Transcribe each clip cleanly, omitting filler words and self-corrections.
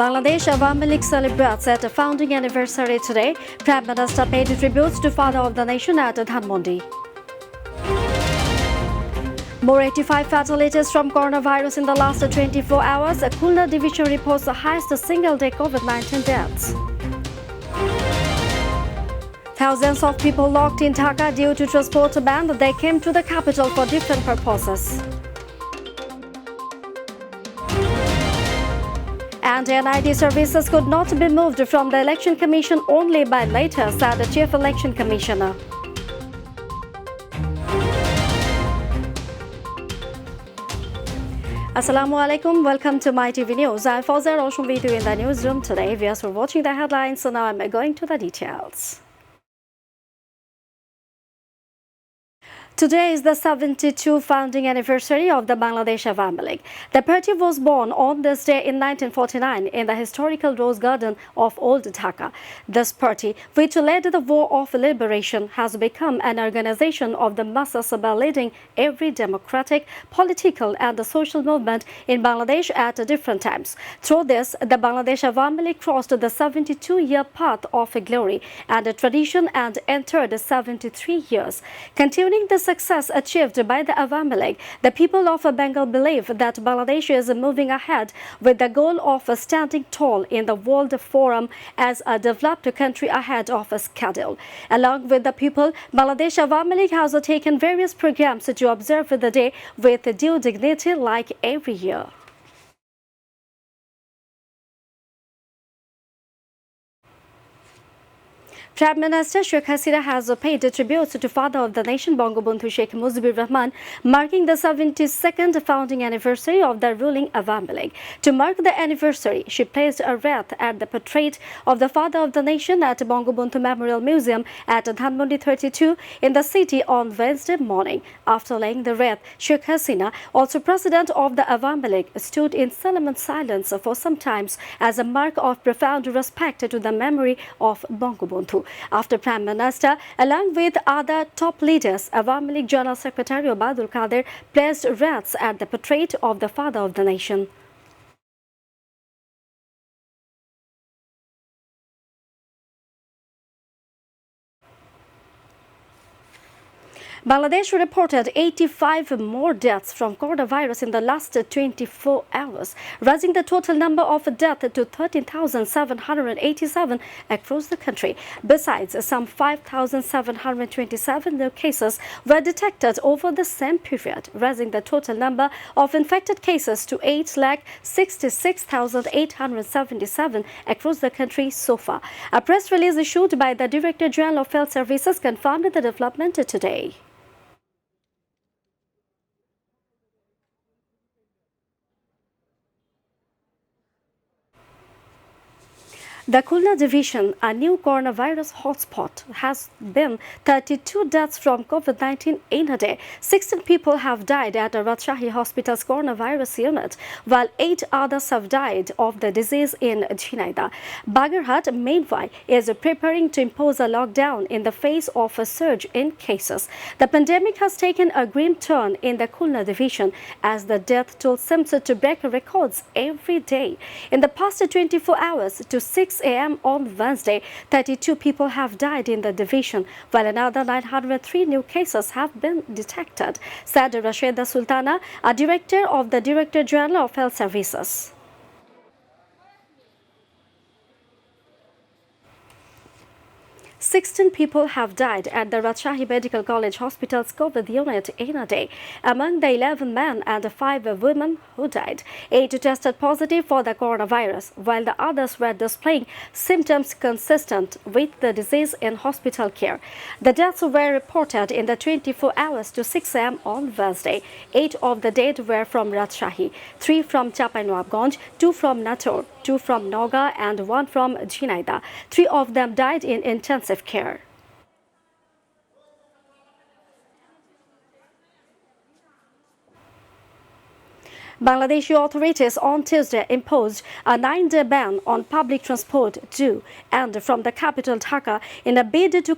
Bangladesh Awami League celebrates its founding anniversary today. Prime Minister paid tributes to Father of the Nation at Dhanmondi. More 85 fatalities from coronavirus in the last 24 hours. Khulna division reports the highest single-day COVID-19 deaths. Thousands of people locked in Dhaka due to transport ban. They came to the capital for different purposes. And NID services could not be moved from the Election Commission only by later, said the Chief Election Commissioner. Assalamu alaikum, welcome to Mytv News. I'm Fawzia Roshan with you in the newsroom today. We are watching the headlines, so now I'm going to the details. Today is the 72th founding anniversary of the Bangladesh Awami League. The party was born on this day in 1949 in the historical Rose Garden of Old Dhaka. This party, which led the War of Liberation, has become an organization of the masses by leading every democratic, political and social movement in Bangladesh at different times. Through this, the Bangladesh Awami League crossed the 72-year path of glory and tradition and entered 73 years. Continuing the success achieved by the Awami League, the people of Bengal believe that Bangladesh is moving ahead with the goal of standing tall in the world forum as a developed country ahead of schedule. Along with the people, Bangladesh Awami League has taken various programs to observe the day with due dignity like every year. Prime Minister Sheikh Hasina has paid tributes to Father of the Nation Bangabandhu Sheikh Mujibur Rahman, marking the 72nd founding anniversary of the ruling Awami League. To mark the anniversary, she placed a wreath at the portrait of the Father of the Nation at Bangabandhu Memorial Museum at Dhanmondi 32 in the city on Wednesday morning. After laying the wreath, Sheikh Hasina, also president of the Awami League, stood in solemn silence for some time as a mark of profound respect to the memory of Bangabandhu. After Prime Minister, along with other top leaders, Awami League General Secretary Obadul Qadir placed wreaths at the portrait of the Father of the Nation. Bangladesh reported 85 more deaths from coronavirus in the last 24 hours, raising the total number of deaths to 13,787 across the country. Besides, some 5,727 new cases were detected over the same period, raising the total number of infected cases to 8,66,877 across the country so far. A press release issued by the Director General of Health Services confirmed the development today. The Khulna division, a new coronavirus hotspot, has been 32 deaths from COVID-19 in a day. 16 people have died at the Rajshahi Hospital's coronavirus unit, while 8 others have died of the disease in Jhinada. Bagarhat, meanwhile, is preparing to impose a lockdown in the face of a surge in cases. The pandemic has taken a grim turn in the Khulna division as the death toll seems to break records every day. In the past 24 hours to 6 a.m. on Wednesday, 32 people have died in the division, while another 903 new cases have been detected, said Rashida Sultana, a director of the Director General of Health Services. 16 people have died at the Rajshahi Medical College Hospital's COVID unit in a day. Among the 11 men and 5 women who died, 8 tested positive for the coronavirus, while the others were displaying symptoms consistent with the disease in hospital care. The deaths were reported in the 24 hours to 6 a.m. on Wednesday. 8 of the dead were from Rajshahi, 3 from Chapainawabganj, 2 from Nator, 2 from Noga and 1 from Jhinada. 3 of them died in intensive care. Bangladeshi authorities on Tuesday imposed a 9-day ban on public transport to and from the capital Dhaka in a bid to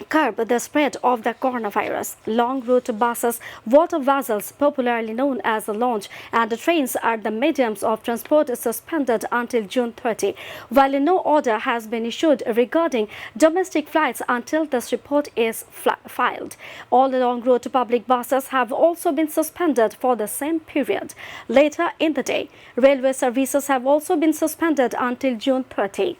curb the spread of the coronavirus. Long route buses, water vessels, popularly known as the launch, and the trains are the mediums of transport suspended until June 30, while no order has been issued regarding domestic flights until this report is filed. All long route public buses have also been suspended for the same period. Later in the day, railway services have also been suspended until June 30.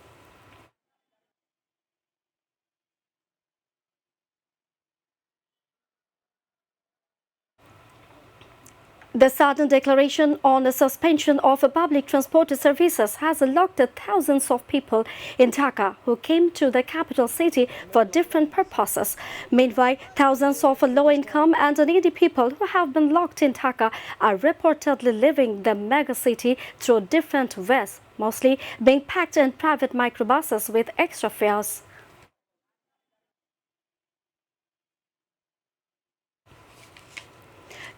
The sudden declaration on the suspension of public transport services has locked thousands of people in Dhaka who came to the capital city for different purposes. Meanwhile, thousands of low-income and needy people who have been locked in Dhaka are reportedly leaving the megacity through different ways, mostly being packed in private microbuses with extra fares.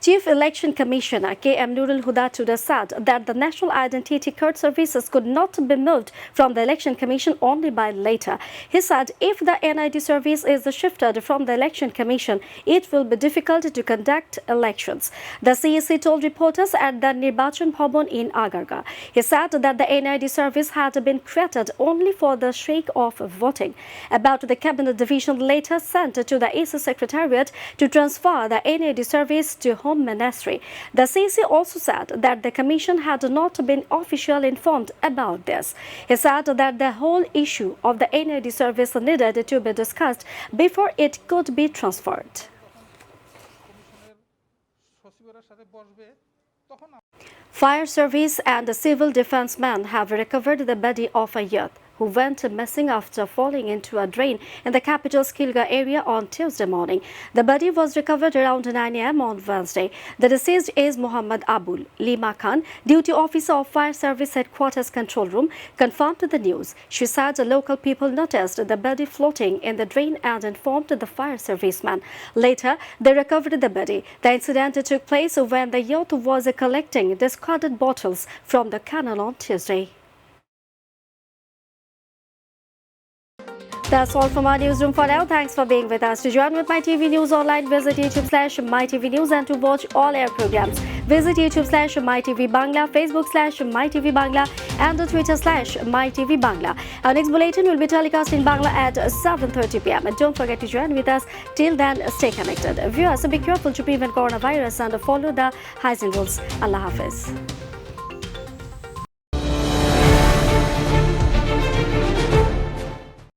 Chief Election Commissioner K.M. Nurul Huda today said that the National Identity Card services could not be moved from the Election Commission only by later. He said if the NID service is shifted from the Election Commission, it will be difficult to conduct elections. The CEC told reporters at the Nirbachan Bhavan in Agarga. He said that the NID service had been created only for the sake of voting. About the Cabinet Division later sent to the AC Secretariat to transfer the NID service to Home Ministry. The CC also said that the Commission had not been officially informed about this. He said that the whole issue of the NID service needed to be discussed before it could be transferred. Fire service and civil defense men have recovered the body of a youth who went missing after falling into a drain in the capital's Kilga area on Tuesday morning. The body was recovered around 9 a.m. on Wednesday. The deceased is Muhammad Abul Lima Khan, duty officer of Fire Service Headquarters Control Room, confirmed the news. She said the local people noticed the body floating in the drain and informed the fire serviceman. Later, they recovered the body. The incident took place when the youth was collecting discarded bottles from the canal on Tuesday. That's all from our newsroom for now. Thanks for being with us. To join with MyTV News Online, visit YouTube/MyTV News, and to watch all our programs, visit YouTube/MyTV Bangla, Facebook/MyTV Bangla, and Twitter/MyTV Bangla. Our next bulletin will be telecast in Bangla at 7:30 p.m. And don't forget to join with us. Till then, stay connected. Viewers, be careful to prevent coronavirus and follow the hygiene rules. Allah Hafiz.